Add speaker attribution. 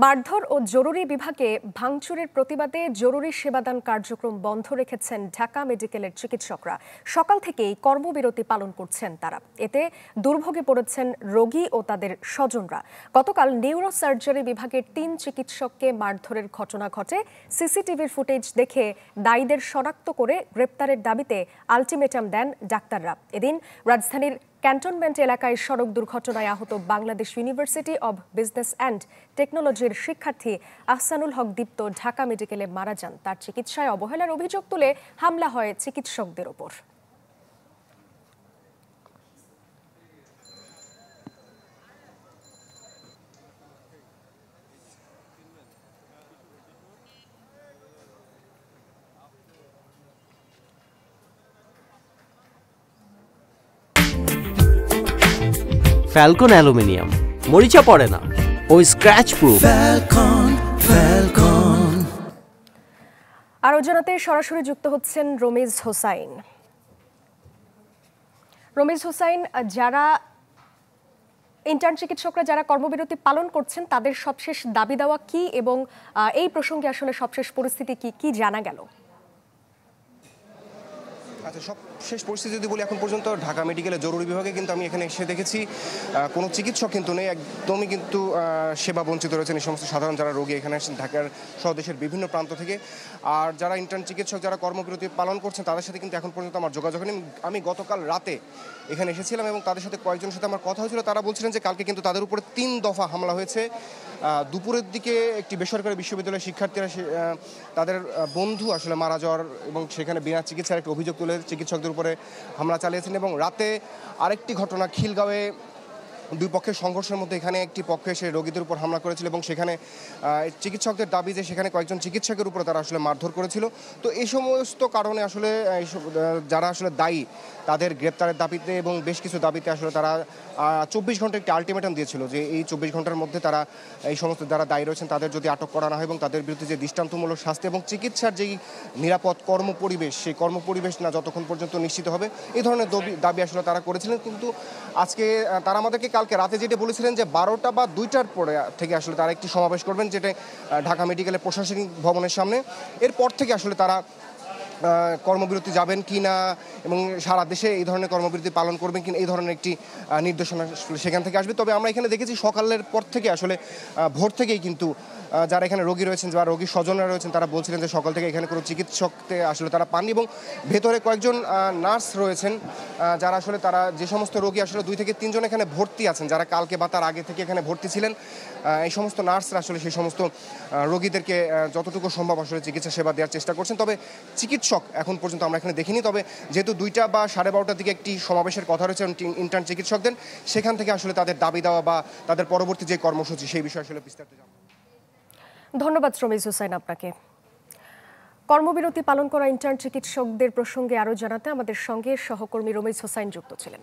Speaker 1: মারধর ও জরুরি বিভাগে ভাঙচুরের প্রতিবাদে জরুরি সেবাদান কার্যক্রম বন্ধ রেখেছেন ঢাকা মেডিকেলের চিকিৎসকরা। সকাল থেকেই কর্মবিরতি পালন করছেন তারা। এতে দুর্ভোগে পড়েছেন রোগী ও তাদের স্বজনরা। গতকাল নিউরো সার্জারি বিভাগের ৩ চিকিৎসককে মারধরের ঘটনা ঘটে। সিসিটিভির ফুটেজ দেখে দায়ীদের শনাক্ত করে গ্রেপ্তারের দাবিতে আলটিমেটাম দেন ডাক্তাররা। এদিন রাজধানীর ক্যান্টনমেন্ট এলাকায় সড়ক দুর্ঘটনায় আহত Bangladesh university of business and টেকনোলজির শিক্ষার্থী আহসানুল হক দীপ্ত ঢাকা মেডিকেলে মারা যান। তার চিকিৎসায় অবহেলার অভিযোগ তুলে হামলা হয় চিকিৎসকদের ওপর।
Speaker 2: ফ্যালকন অ্যালুমিনিয়াম মরিচা পড়ে না ও স্ক্র্যাচ প্রুফ।
Speaker 1: আরও জানাতে সরাসরি যুক্ত হচ্ছেন রমিজ হোসাইন। রমিজ হোসাইন, যারা ইন্টার্ন চিকিৎসকরা যারা কর্মবিরতি পালন করছেন তাদের সবশেষ দাবি দেওয়া কি এবং এই প্রসঙ্গে আসলে সবশেষ পরিস্থিতি কি জানা গেল?
Speaker 3: আচ্ছা, সবশেষ পরিস্থিতি যদি বলি, এখন পর্যন্ত ঢাকা মেডিকেলের জরুরি বিভাগে কিন্তু আমি এখানে এসে দেখেছি কোনো চিকিৎসক কিন্তু নেই, একদমই কিন্তু সেবা বঞ্চিত রয়েছেন এই সমস্ত সাধারণ যারা রোগী এখানে আসেন ঢাকার সহ দেশের বিভিন্ন প্রান্ত থেকে। আর যারা ইন্টার্ন চিকিৎসক যারা কর্মবিরতি পালন করছেন তাদের সাথে কিন্তু এখন পর্যন্ত আমার যোগাযোগ নেই। আমি গতকাল রাতে এখানে এসেছিলাম এবং তাদের সাথে কয়েকজনের সাথে আমার কথা হয়েছিল। তারা বলছিলেন যে কালকে কিন্তু তাদের উপরে 3 দফা হামলা হয়েছে। দুপুরের দিকে একটি বেসরকারি বিশ্ববিদ্যালয়ের শিক্ষার্থীরা তাদের বন্ধু আসলে মারা যাওয়ার এবং সেখানে বিনা চিকিৎসার একটা অভিযোগ তুলে চিকিৎসকদের উপরে হামলা চালিয়েছেন। এবং রাতে আরেকটি ঘটনা, খিলগাঁওয়ে দুই পক্ষের সংঘর্ষের মধ্যে এখানে একটি পক্ষে সে রোগীদের উপর হামলা করেছিল এবং সেখানে চিকিৎসকদের দাবি যে সেখানে কয়েকজন চিকিৎসকের উপরে তারা আসলে মারধর করেছিল। তো এই সমস্ত কারণে আসলে যারা আসলে দায়ী তাদের গ্রেপ্তারের দাবিতে এবং বেশ কিছু দাবিতে আসলে তারা 24 ঘন্টার একটি আলটিমেটাম দিয়েছিল যে এই 24 ঘন্টার মধ্যে তারা এই সমস্ত যারা দায়ী রয়েছেন তাদের যদি আটক করা না হয় এবং তাদের বিরুদ্ধে যে দৃষ্টান্তমূলক শাস্তি এবং চিকিৎসার যেই নিরাপদ কর্মপরিবেশ, সেই কর্মপরিবেশ না যতক্ষণ পর্যন্ত নিশ্চিত হবে, এই ধরনের দাবি আসলে তারা করেছিলেন। কিন্তু আজকে তারা আমাদেরকে কালকে রাতে যেটা বলেছিলেন যে 12টা বা 2টার পরে থেকে আসলে তারা একটি সমাবেশ করবেন, যেটা ঢাকা মেডিকেলের প্রশাসনিক ভবনের সামনে। এরপর থেকে আসলে তারা কর্মবিরতি যাবেন কি না এবং সারা দেশে এই ধরনের কর্মবিরতি পালন করবেন কিনা এই ধরনের একটি নির্দেশনা সেখান থেকে আসবে। তবে আমরা এখানে দেখেছি সকালের পর থেকে আসলে ভোর থেকেই কিন্তু যারা এখানে রোগী রয়েছেন বা রোগীর স্বজনরা রয়েছেন তারা বলছিলেন যে সকাল থেকে এখানে কোনো চিকিৎসককে আসলে তারা পাননি এবং ভেতরে কয়েকজন নার্স রয়েছেন যারা আসলে তারা যে সমস্ত রোগী আসলে 2 থেকে 3 জন এখানে ভর্তি আছেন, যারা কালকে বা তার আগে থেকে এখানে ভর্তি ছিলেন, এই সমস্ত নার্সরা আসলে সেই সমস্ত রোগীদেরকে যতটুকু সম্ভব আসলে চিকিৎসা সেবা দেওয়ার চেষ্টা করছেন। তবে চিকিৎসক এখন পর্যন্ত আমরা এখানে দেখিনি। তবে যেহেতু 2টা বা 12:30টার দিকে একটি সমাবেশের কথা রয়েছে ইন্টার্ন চিকিৎসকদের, সেখান থেকে আসলে তাদের দাবি দেওয়া বা তাদের পরবর্তী যে কর্মসূচি সেই বিষয়ে আসলে বিস্তারিত জানব।
Speaker 1: ধন্যবাদ রমিজ হোসাইন আপনাকে। কর্মবিরতি পালন করা ইন্টার্ন চিকিৎসকদের প্রসঙ্গে আরও জানাতে আমাদের সঙ্গে সহকর্মী রমিজ হোসাইন যুক্ত ছিলেন।